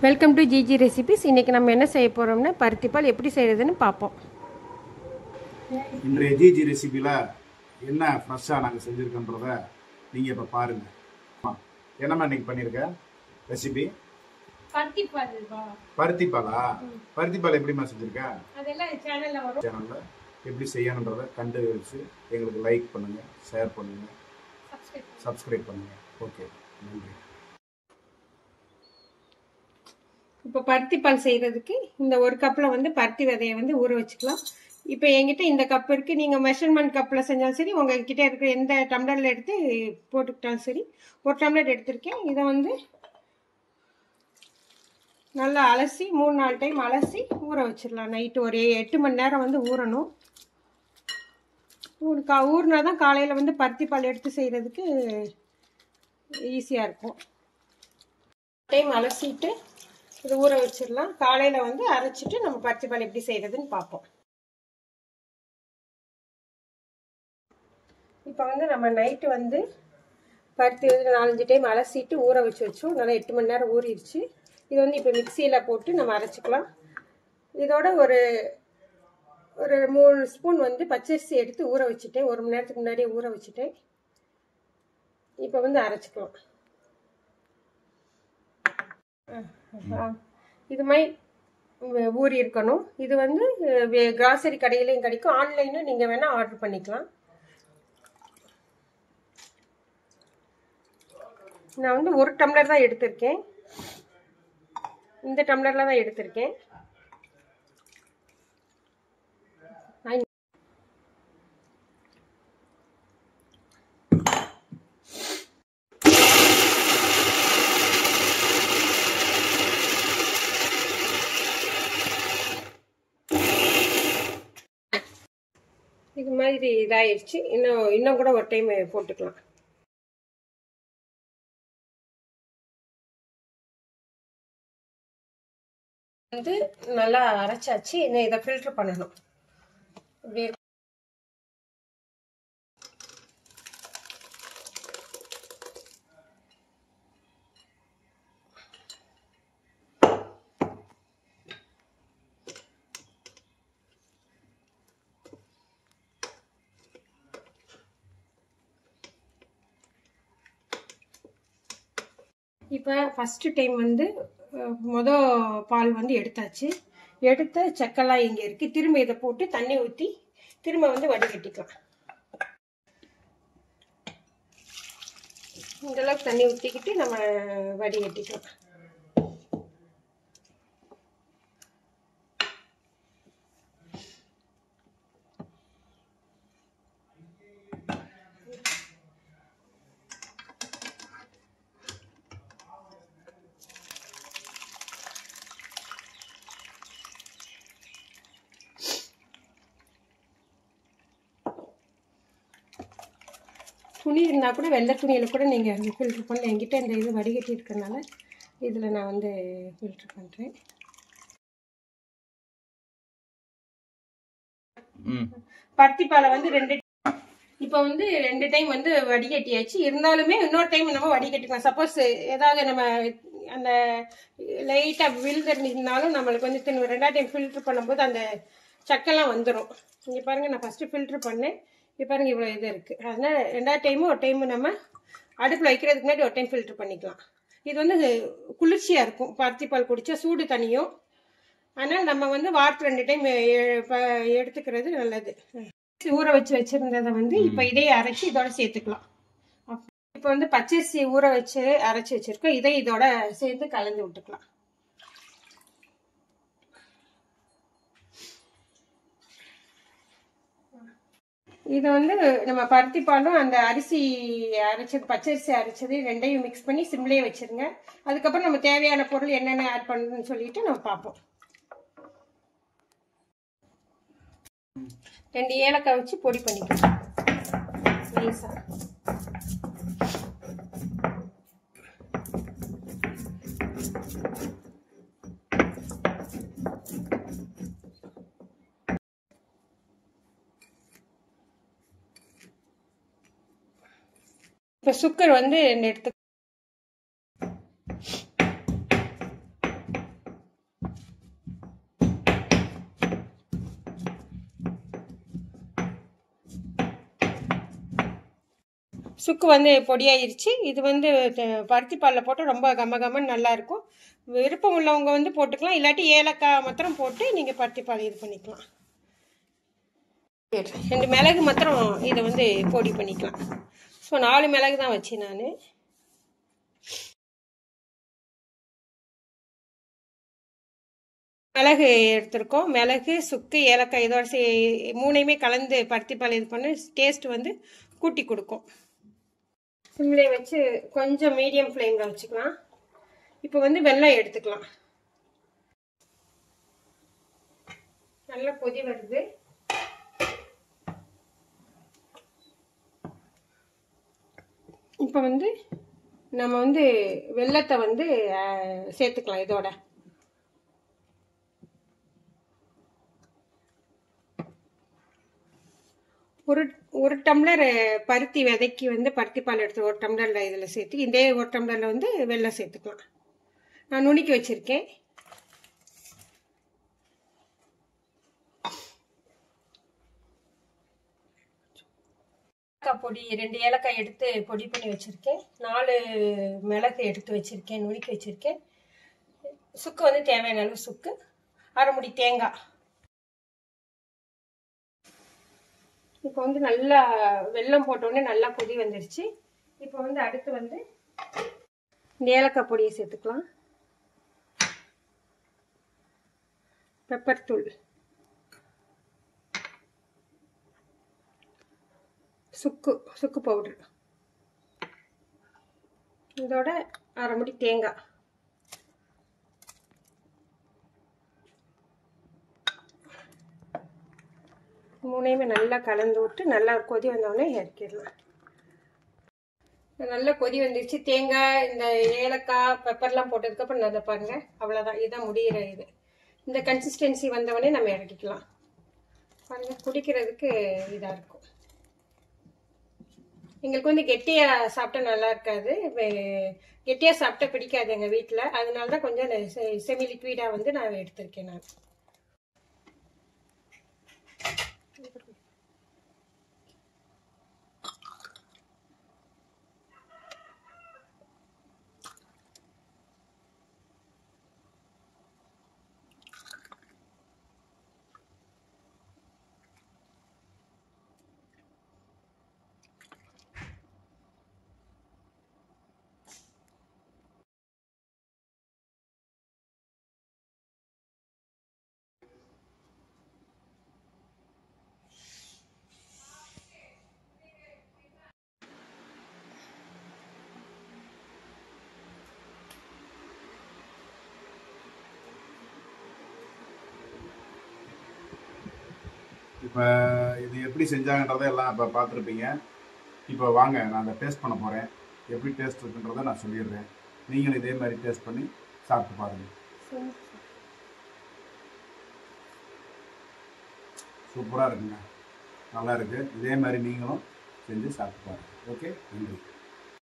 Welcome to GG recipes. இன்றைக்கி நம்ம என்ன செய்ய போகிறோம்னா பருத்திப்பால் எப்படி செய்கிறதுன்னு பார்ப்போம். இன்றைய ஜிஜி ரெசிபியில் என்ன ஃப்ரெஷ்ஷாக நாங்கள் செஞ்சுருக்கோன்றத நீங்கள் இப்போ பாருங்கள். என்னம்மா இன்றைக்கி பண்ணியிருக்கேன் ரெசிபி? பருத்திப்பாலா? பருத்திப்பால் எப்படிம்மா செஞ்சுருக்கேன்? அதெல்லாம் சேனலில் எப்படி செய்யணுன்றதை கண்டு வச்சு எங்களுக்கு லைக் பண்ணுங்கள், ஷேர் பண்ணுங்கள், சப்ஸ்கிரைப் பண்ணுங்கள். ஓகே, நன்றி. இப்போ பருத்திப்பால் செய்கிறதுக்கு இந்த ஒரு கப்பில் வந்து பருத்தி விதையை வந்து ஊற வச்சுக்கலாம். இப்போ என்கிட்ட இந்த கப் இருக்குது. நீங்கள் மெஷர்மெண்ட் கப்பில் செஞ்சாலும் சரி, உங்ககிட்ட இருக்கிற எந்த டம்ளரில் எடுத்து போட்டுக்கிட்டாலும் சரி. ஒரு டம்ளர் எடுத்திருக்கேன். இதை வந்து நல்லா அலசி 3-4 டைம் அலசி ஊற வச்சிடலாம். நைட்டு ஒரு 8 மணி நேரம் வந்து ஊறணும். ஊறினா தான் காலையில் வந்து பருத்திப்பால் எடுத்து செய்கிறதுக்கு ஈஸியாக இருக்கும். டைம் அலசிட்டு இது ஊற வச்சிடலாம். காலையில் வந்து அரைச்சிட்டு நம்ம பருத்திப்பால் எப்படி செய்கிறதுன்னு பார்ப்போம். இப்போ வந்து நம்ம நைட்டு வந்து பருத்தி வந்து 4-5 டைம் அலசிட்டு ஊற வச்சோம். நல்லா 8 மணி நேரம் ஊறிடுச்சு. இது வந்து இப்போ மிக்சியில் போட்டு நம்ம அரைச்சிக்கலாம். இதோட ஒரு 3 ஸ்பூன் வந்து பச்சரிசி எடுத்து ஊற வச்சுட்டேன். 1 மணி நேரத்துக்கு முன்னாடியே ஊற வச்சுட்டேன். இப்போ வந்து அரைச்சிக்கலாம். இது மாதிரி ஊறி இருக்கணும். இது வந்து கிராசரி கடையிலையும் கிடைக்கும். ஆன்லைனும் நீங்கள் வேணால் ஆர்டர் பண்ணிக்கலாம். நான் வந்து 1 டம்ளர் தான் எடுத்திருக்கேன். இந்த டம்ளரில் தான் எடுத்திருக்கேன். இது மாதிரி இதாகிடுச்சு. இன்னும் கூட ஒரு டைம் போட்டுக்கலாம். வந்து நல்லா அரைச்சாச்சு. இன்னும் இதை ஃபில்டர் பண்ணணும். இப்படி இப்போ ஃபஸ்ட்டு டைம் வந்து பால் வந்து எடுத்தாச்சு. எடுத்த சக்கெல்லாம் இங்கே இருக்குது. திரும்ப இதை போட்டு தண்ணி ஊற்றி திரும்ப வந்து வடிகட்டிக்கலாம். இந்தளவுக்கு தண்ணி ஊற்றிக்கிட்டு நம்ம வடிகட்டிக்கலாம். துணி இருந்தால் கூட வெள்ளை துணியில் கூட நீங்கள் ஃபில்ட்ரு பண்ண. என்கிட்ட இந்த இது வடிகட்டி இருக்கிறதுனால இதில் நான் வந்து ஃபில்ட்ரு பண்ணுறேன். பருத்திப்பாலை வந்து இப்போ வந்து 2 டைம் வந்து வடிகட்டியாச்சு. இருந்தாலுமே இன்னொரு டைம் நம்ம வடிகட்டிக்கலாம். சப்போஸ் ஏதாவது நம்ம அந்த லைட்டாக விழுந்திருந்தாலும் நம்மளுக்கு வந்து 2ஆம் டைம் ஃபில்ட்ரு பண்ணும்போது அந்த சக்கெல்லாம் வந்துடும். இங்கே பாருங்கள், நான் ஃபஸ்ட்டு ஃபில்ட்ரு பண்ணேன். இப்போ பாருங்கள் இவ்வளோ இது இருக்குது. அதனால் 2ஆவது டைமும் ஒரு டைம் நம்ம அடுப்பில் வைக்கிறதுக்கு முன்னாடி ஒரு டைம் ஃபில்ட்ரு பண்ணிக்கலாம். இது வந்து குளிர்ச்சியாக இருக்கும். பருத்திப்பால் குடித்தா சூடு தனியும். அதனால் நம்ம வந்து வாரத்துக்கு 2 டைம் எடுத்துக்கிறது நல்லது. ஊற வச்சுருந்ததை வந்து இப்போ இதையே அரைச்சி இதோட சேர்த்துக்கலாம். இப்போ வந்து பச்சரிசி ஊற வச்சு அரைச்சி வச்சுருக்கோம். இதை இதோட சேர்த்து கலந்து விட்டுக்கலாம். இது வந்து நம்ம பருத்திப்பாலும் அந்த அரிசி அரைச்சது, பச்சரிசி அரைச்சது 2யும் மிக்ஸ் பண்ணி சிம்லேயே வச்சுருங்க. அதுக்கப்புறம் நம்ம தேவையான பொருள் என்னென்ன ஆட் பண்ணணும்னு சொல்லிட்டு நம்ம பார்ப்போம். 2 ஏலக்காய் வச்சு பொடி பண்ணிக்கலாம் நைஸாக. இப்போ சுகர் வந்து எடுத்து சுக்கு வந்து பொடியாயிருச்சு. இது வந்து பருத்தி பாலில் போட்டு ரொம்ப கமகமன்னு நல்லாயிருக்கும். விருப்பம் உள்ளவங்க வந்து போட்டுக்கலாம், இல்லாட்டி ஏலக்காய் மாத்திரம் போட்டு நீங்கள் பருத்தி பால் இது பண்ணிக்கலாம். 2 மிளகு மாத்திரம் இதை வந்து பொடி பண்ணிக்கலாம். ஸோ 4 மிளகு தான் வச்சேன் நான். மிளகு எடுத்திருக்கோம். மிளகு, சுக்கு, ஏலக்காய் இதோட 3யுமே கலந்து பருத்தி பால் இது பண்ணி டேஸ்ட் வந்து கூட்டி கொடுக்கும். சிம்லே வச்சு கொஞ்சம் மீடியம் ஃப்ளேமில் வச்சுக்கலாம். இப்போ வந்து வெல்லம் எடுத்துக்கலாம். நல்லா கொதி வருது. இப்போ வந்து நம்ம வந்து வெல்லத்தை வந்து சேர்த்துக்கலாம். இதோட ஒரு டம்ளர் பருத்தி விதைக்கு வந்து பருத்தி பால் எடுத்து 1 டம்ளரில் இதில் சேர்த்து இதே 1 டம்ளரில் வந்து வெல்லம் சேர்த்துக்கலாம். நான் நுணுக்கி வச்சுருக்கேன். ஏலக்காய் பொடி 2 ஏலக்காய் எடுத்து பொடி பண்ணி வச்சுருக்கேன். 4 மிளகு எடுத்து வச்சுருக்கேன், நுணுக்கி வச்சுருக்கேன். சுக்கு வந்து தேவையான அளவு சுக்கு, 1/2 மூடி தேங்காய். இப்போ வந்து நல்லா வெல்லம் போட்டோடனே நல்லா கொதி வந்துருச்சு. இப்போ வந்து அடுத்து வந்து இந்த ஏலக்காய் பொடியை சேர்த்துக்கலாம். பெப்பர் தூள், சுக்கு பவுடர், இதோட 1/2 மூடி தேங்காய். மூணையுமே நல்லா கலந்து விட்டு நல்லா கொதி வந்தோடனே இறக்கிடலாம். நல்லா கொதி வந்துருச்சு. தேங்காய், இந்த ஏலக்காய், பெப்பர்லாம் போட்டதுக்கப்புறம் நல்லா பாருங்க, அவ்வளோதான். இதுதான் முடிகிற இது. இந்த கன்சிஸ்டன்சி வந்தவொடனே நம்ம இறக்கிக்கலாம். பாருங்க, குடிக்கிறதுக்கு இதாக இருக்கும். எங்களுக்கு வந்து கெட்டியாக சாப்பிட்டா நல்லா இருக்காது, கெட்டியாக சாப்பிட்டா பிடிக்காது எங்கள் வீட்டில். அதனால தான் கொஞ்சம் செமி லிக்விடாக வந்து நான் எடுத்திருக்கேன். நான் இப்போ இது எப்படி செஞ்சாங்கன்றதை எல்லாம் இப்போ பார்த்துருப்பீங்க. இப்போ வாங்க, நான் அதை டேஸ்ட் பண்ண போகிறேன். எப்படி டேஸ்ட் இருக்குன்றதை நான் சொல்லிடுறேன். நீங்களும் இதே மாதிரி டேஸ்ட் பண்ணி சாப்பிட்டு பாருங்கள். சூப்பராக இருக்குங்க, நல்லா இருக்குது. இதே மாதிரி நீங்களும் செஞ்சு சாப்பிட்டு பாருங்கள். ஓகே, நன்றி.